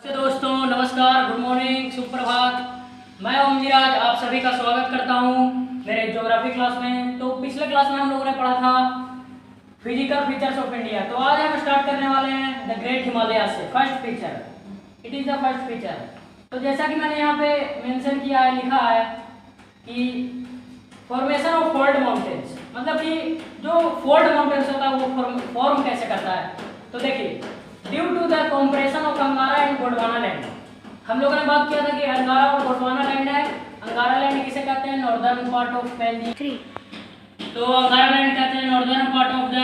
दोस्तों नमस्कार, good morning, सुप्रभात। मैं ओम नीराज आप सभी का स्वागत करता हूं मेरे ज्योग्राफी क्लास में। तो पिछले क्लास में हम लोगों ने पढ़ा था फिजिकल फीचर्स ऑफ इंडिया। तो आज हम स्टार्ट करने वाले हैं द ग्रेट हिमालय से। First feature, it is the first feature. तो जैसा कि मैंने यहाँ पे मेंशन किया है, लिखा है कि फॉर्मेशन ऑफ फोल्ड माउंटेन्स, मतलब कि जो फोल्ड माउंटेन्स होता है वो फॉर्म कैसे करता है। तो देखिए, due to the compression of Angara and Gondwana land, हम लोगों ने बात किया था कि अंगारा और गोंडवाना लैंड है। अंगारा लैंड किसे कहते हैं? Northern part of Pangaea. तो अंगारा लैंड कहते हैं northern part of the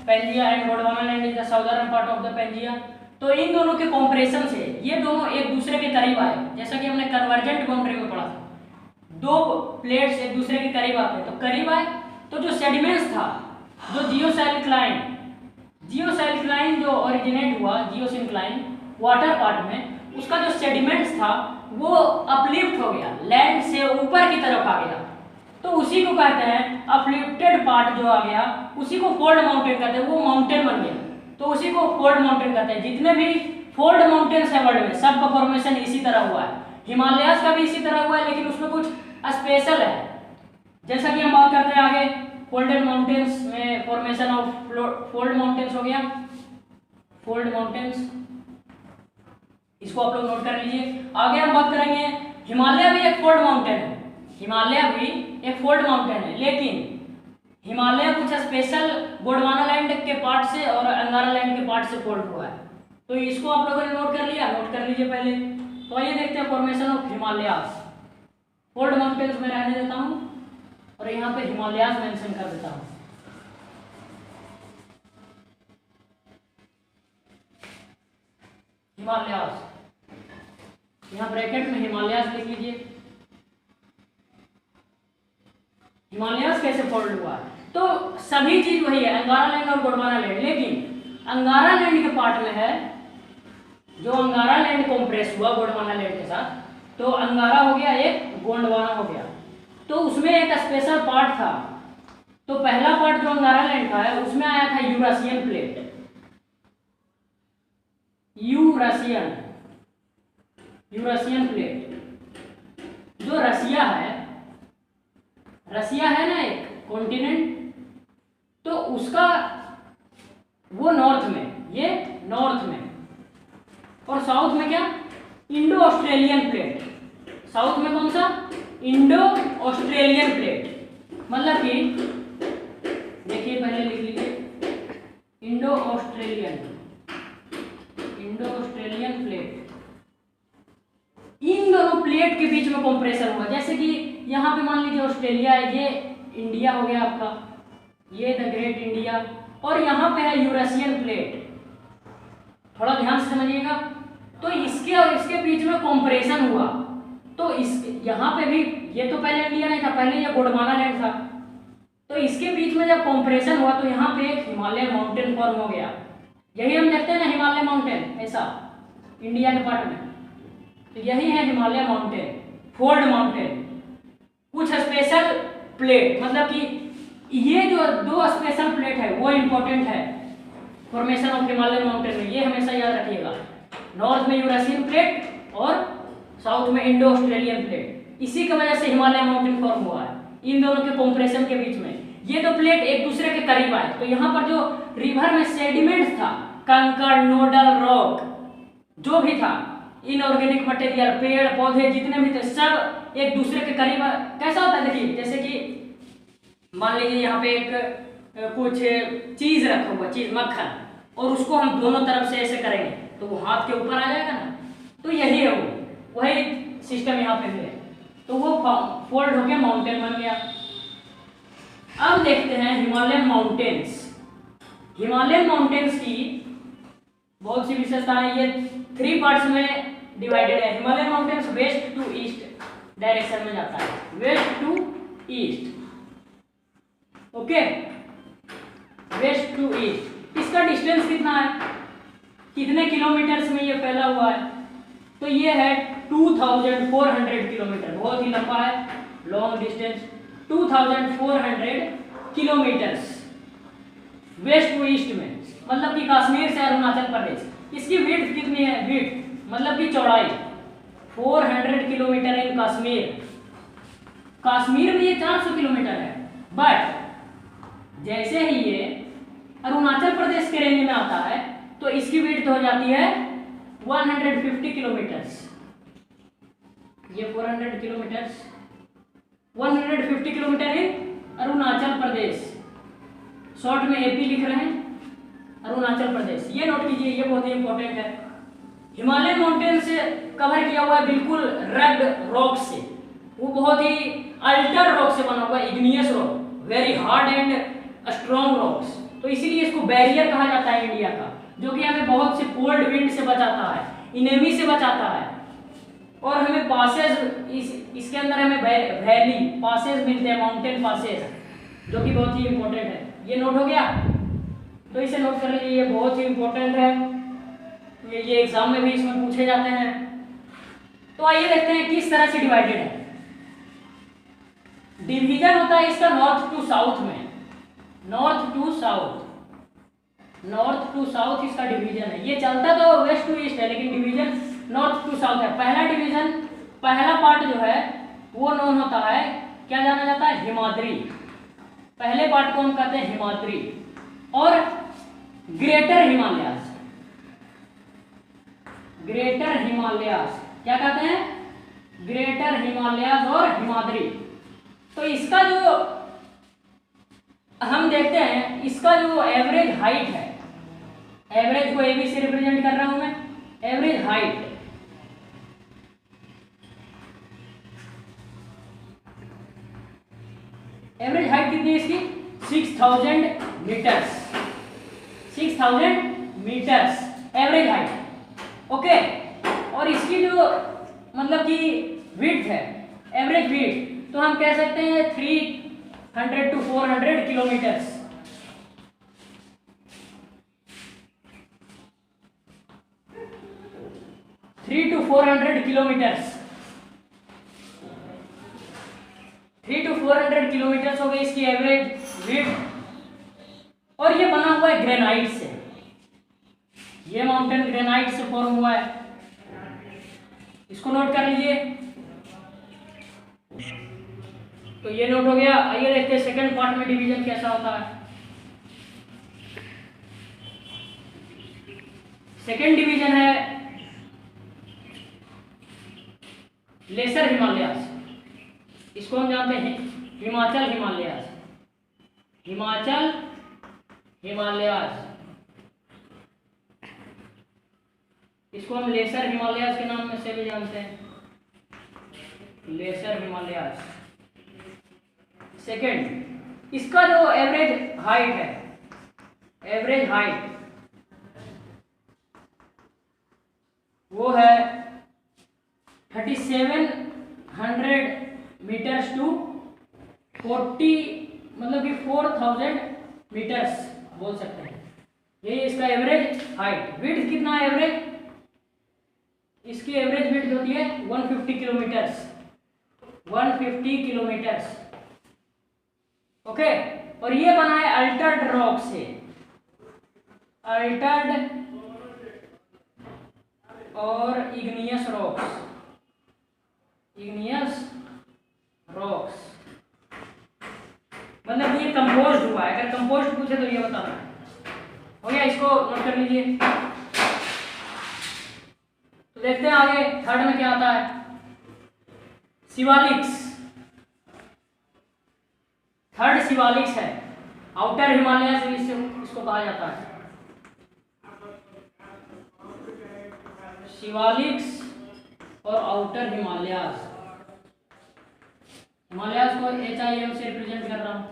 Pangaea and Gondwana land is the southern part of the Pangaea. तो इन दोनों के कंप्रेशन से ये दोनों एक दूसरे के करीब आए, जैसा कि हमने कन्वर्जेंट बाउंड्री में पढ़ा था। दो प्लेट्स एक दूसरे के करीब आते हैं, तो करीब आए तो जो सेडिमेंट्स था, जो जियोसैलिक्लाइन जो ओरिजिनेट हुआ जियोसिंक्लाइन वाटर पार्ट में, उसका जो सेडिमेंट्स था वो अपलिफ्ट हो गया, लैंड से ऊपर की तरफ आ गया। तो उसी को कहते हैं अपलिफ्टेड पार्ट जो आ गया, उसी को फोल्ड माउंटेन कहते हैं। वो माउंटेन बन गया तो उसी को फोल्ड माउंटेन कहते हैं। जितने भी फोल्ड माउंटेन्स है वर्ल्ड में, सबका फॉर्मेशन इसी तरह हुआ है। हिमालयास का भी इसी तरह हुआ है, लेकिन उसमें कुछ स्पेशल है। जैसा कि हम बात करते हैं आगे, फोल्डेड माउंटेन्स में फॉर्मेशन ऑफ फोल्ड माउंटेन्स हो गया, फोल्ड माउंटेन्स, इसको आप लोग नोट कर लीजिए। आगे हम बात करेंगे, हिमालय भी एक फोल्ड माउंटेन है। हिमालय भी एक फोल्ड माउंटेन है, लेकिन हिमालय कुछ स्पेशल गोंडवाना लैंड के पार्ट से और अंगारा लैंड के पार्ट से फोल्ड हुआ है। तो इसको आप लोगों ने नोट कर लिया, नोट कर लीजिए पहले। तो आइए देखते हैं formation of Himalayas. Fold mountains में रहने देता हूं और यहाँ पे हिमालयास मेंशन कर देता हूं। हिमालयास, यहाँ ब्रैकेट में हिमालयास लिख लीजिए। हिमालयास कैसे फोल्ड हुआ? तो सभी चीज वही है, अंगारा लैंड और गोंडवाना लैंड, लेकिन अंगारा लैंड के पार्ट में है, जो अंगारा लैंड कॉम्प्रेस हुआ गोंडवाना लैंड के साथ, तो अंगारा हो गया एक, गोंडवाना हो गया। तो उसमें एक स्पेशल पार्ट था। तो पहला पार्ट जो अंगारा लैंड का है, उसमें आया था यूरासियन प्लेट। यूरासियन प्लेट जो रसिया है ना, एक कॉन्टिनेंट, तो उसका वो नॉर्थ में, ये नॉर्थ में, और साउथ में क्या? Indo Australian plate. साउथ में कौन सा? Indo Australian plate. मतलब कि देखिए, पहले लिख लीजिए, इंडो ऑस्ट्रेलियन प्लेट। इन दोनों प्लेट के बीच में कंप्रेशन हुआ। जैसे कि यहाँ पे मान लीजिए ऑस्ट्रेलिया है, ये इंडिया हो गया आपका, ये द ग्रेट इंडिया, और यहाँ पे है यूरेशियन प्लेट। थोड़ा ध्यान से समझिएगा। तो इसके और इसके बीच में कंप्रेशन हुआ। तो इस यहाँ पे भी, ये तो पहले इंडिया नहीं था, पहले ये गोंडवाना लैंड था। तो इसके बीच में जब कंप्रेशन हुआ तो यहाँ पे एक हिमालय माउंटेन फॉर्म हो गया। यही हम देखते हैं ना, हिमालय माउंटेन, ऐसा इंडिया के पार्ट में, तो यही है हिमालय माउंटेन, फोल्ड माउंटेन। कुछ स्पेशल प्लेट, मतलब कि ये जो दो स्पेशल प्लेट है वो इंपॉर्टेंट है फॉर्मेशन ऑफ हिमालय माउंटेन में, ये हमेशा याद रखिएगा। नॉर्थ में यूरेशियन प्लेट और साउथ में इंडो ऑस्ट्रेलियन प्लेट। इसी की वजह से हिमालय माउंटेन फॉर्म हुआ है, इन दोनों के कंप्रेशन के बीच में। ये दो प्लेट एक दूसरे के करीब आए, तो यहाँ पर जो रिवर में सेडिमेंट्स था, कंकड़, नोडल, रॉक, जो भी था, इनऑर्गेनिक मटेरियल, पेड़ पौधे जितने भी थे, सब एक दूसरे के करीब। कैसा होता है देखिए, जैसे कि मान लीजिए यहाँ पे एक कुछ चीज रखा हुआ, चीज मक्खन, और उसको हम दोनों तरफ से ऐसे करेंगे तो वो हाथ के ऊपर आ जाएगा ना। तो यही है वही सिस्टम यहाँ पे भी है। तो वो फोल्ड होके माउंटेन बन गया। अब देखते हैं हिमालयन माउंटेन्स। हिमालयन माउंटेन्स की बहुत सी विशेषताएं, ये 3 पार्ट्स में डिवाइडेड है। Himalayan mountains west to east direction में जाता है, west to east, okay, west to east. इसका डिस्टेंस कितना है, कितने किलोमीटर्स में ये फैला हुआ है? तो ये है 2400 किलोमीटर, बहुत ही लंबा है, long distance, 2400 kilometres west to east में, मतलब कि कश्मीर से अरुणाचल प्रदेश। इसकी विड्थ कितनी है? विड्थ मतलब की चौड़ाई 400 किलोमीटर इन कश्मीर। कश्मीर में ये 400 किलोमीटर है, बट जैसे ही ये अरुणाचल प्रदेश के रेंज में आता है तो इसकी विड्थ हो जाती है 150 किलोमीटर्स। ये 400 किलोमीटर्स, 150 किलोमीटर इन अरुणाचल प्रदेश, शॉर्ट में एपी लिख रहे हैं, अरुणाचल प्रदेश। ये नोट कीजिए, ये बहुत ही इंपॉर्टेंट है। हिमालयन माउंटेन से कवर किया हुआ है, बिल्कुल रग्ड रॉक से, वो बहुत ही अल्टर रॉक से बना हुआ है, igneous rock, very hard and strong rocks. तो इसीलिए इसको बैरियर कहा जाता है इंडिया का, जो कि हमें बहुत से कोल्ड विंड से बचाता है, इनेमी से बचाता है, और हमें पासेज इसके अंदर हमें वैली पासेज मिलते हैं, माउंटेन पासेज, जो कि बहुत ही इंपॉर्टेंट है। ये नोट हो गया, तो इसे नोट कर लीजिए, ये बहुत ही इंपॉर्टेंट है, ये एग्जाम में भी इसमें पूछे जाते हैं। तो आइए देखते हैं किस तरह से डिवाइडेड है। डिवीजन होता है इसका नॉर्थ टू साउथ में, north to south, north to south इसका डिवीजन है। ये चलता तो वेस्ट टू ईस्ट है, लेकिन डिवीजन नॉर्थ टू साउथ है। पहला डिवीजन, पहला पार्ट जो है वो नोन होता है, क्या जाना जाता है, हिमाद्री। पहले पार्ट को हम कहते हैं हिमाद्री, और ग्रेटर हिमालयास, ग्रेटर हिमालयास क्या कहते हैं, ग्रेटर हिमालयास और हिमाद्री। तो इसका जो हम देखते हैं, इसका जो एवरेज हाइट है, एवरेज को एबी से रिप्रेजेंट कर रहा हूं मैं, एवरेज हाइट, एवरेज हाइट कितनी है इसकी, 6000 metres, 6000 metres average height. Okay, और इसकी जो मतलब कि विड्थ है, एवरेज विड्थ, तो हम कह सकते हैं 300 to 400 kilometres. Three to 400 kilometres, 300 to 400 kilometres हो गई इसकी एवरेज विड्थ। और ये बना हुआ है ग्रेनाइट से, ये माउंटेन ग्रेनाइट से फॉर्म हुआ है, इसको नोट कर लीजिए। तो ये नोट हो गया। आइए देखते हैं सेकंड पार्ट में डिवीजन कैसा होता है। सेकंड डिवीजन है लेसर हिमालयास, इसको हम जानते हैं हिमाचल हिमालयास, हिमाचल हिमालयास, इसको हम लेसर हिमालयास के नाम में से भी जानते हैं, लेसर हिमालयास। सेकंड, इसका जो एवरेज हाइट है, एवरेज हाइट वो है 3700 मीटर्स टू 40 मतलब कि 4000 मीटर्स बोल सकते हैं, ये इसका एवरेज हाइट। विड्थ कितना है एवरेज, इसकी एवरेज विड्थ होती है 150 किलोमीटर्स, 150 किलोमीटर्स। ओके, और ये बना है अल्टर्ड रॉक से, अल्टर्ड और इग्नियस रॉक्स, इग्नियस रॉक्स मतलब ये कंपोस्ट हुआ है। अगर कंपोस्ट पूछे तो ये बताना हो गया, इसको नोट कर लीजिए। तो देखते हैं आगे थर्ड में क्या आता है, शिवालिक्स। थर्ड शिवालिक्स है, आउटर हिमालय से इसको कहा जाता है शिवालिक्स और आउटर हिमालयास। हिमालयास को HIM से रिप्रेजेंट कर रहा हूं,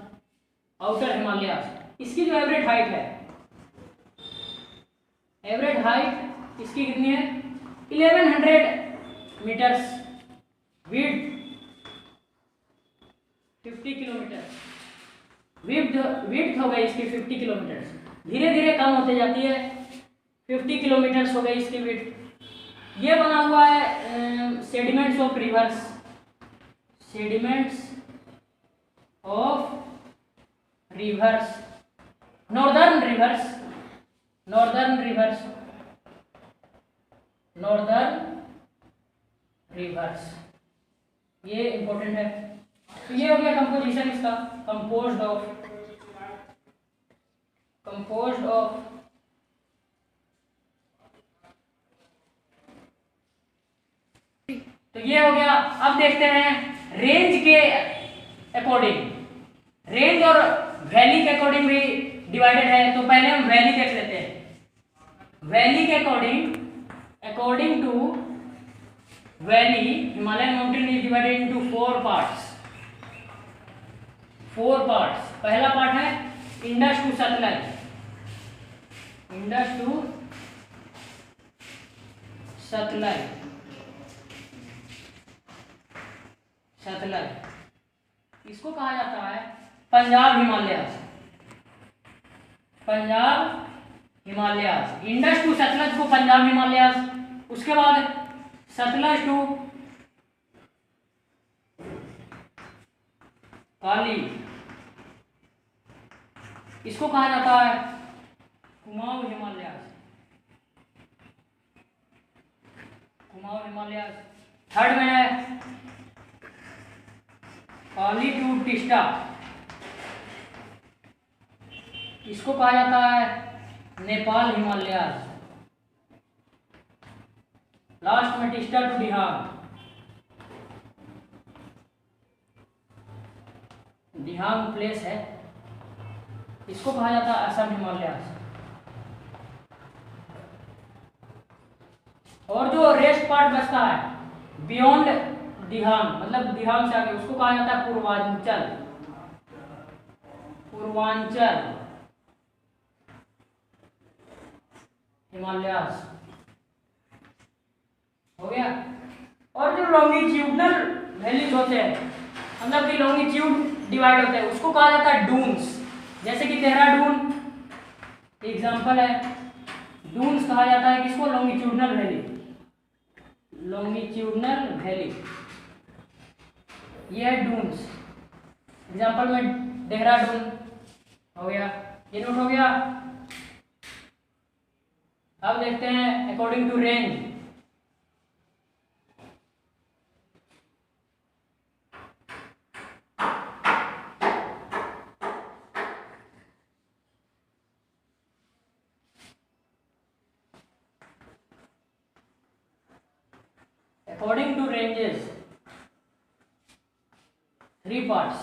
आउटर हिमालयास। इसकी जो एवरेज हाइट है, एवरेज हाइट इसकी कितनी है 1100 मीटर्स, विड्थ 50 किलोमीटर, विड्थ हो गई इसकी 50 किलोमीटर, धीरे धीरे कम होते जाती है, 50 किलोमीटर्स हो गई इसकी विड्थ। ये बना हुआ है sediments of reverse, sediments of reverse, northern reverse, northern reverse. Northern reverse, ये इंपॉर्टेंट है। तो ये हो गया कंपोजिशन इसका, कंपोज्ड ऑफ तो ये हो गया। अब देखते हैं रेंज के अकॉर्डिंग, रेंज और वैली के अकॉर्डिंग भी डिवाइडेड है। तो पहले हम वैली देख लेते हैं। वैली के according to valley, Himalayan mountain is divided into four parts. पहला पार्ट है इंडस टू सतलज, सतलज इसको कहा जाता है पंजाब हिमालयास। इंडस टू सतलज को पंजाब हिमालयास, उसके बाद सतलज टू काली, इसको कहा जाता है कुमाऊं हिमालयास। थर्ड में है काली टू टिस्टा, इसको कहा जाता है नेपाल हिमालयास। लास्ट में टिस्टा टू दिहांग प्लेस है, इसको कहा जाता है असम हिमालयास। और जो रेस्ट पार्ट बचता है बियॉन्ड दिहांग, मतलब दिहांग से आगे, उसको कहा जाता है पूर्वांचल हिमालयास। हो गया। और जो लॉन्गिट्यूडनल वैलीज होते हैं, मतलब कि लॉन्गिट्यूड डिवाइड होते हैं, उसको कहा जाता है डून्स। जैसे कि देहरादून एग्जांपल है, डून्स कहा जाता है किसको? लॉन्गिट्यूडनल वैली, ये है डून्स। एग्जांपल में देहरादून हो गया, ये नोट हो गया। अब देखते हैं according to range. According to ranges, three parts.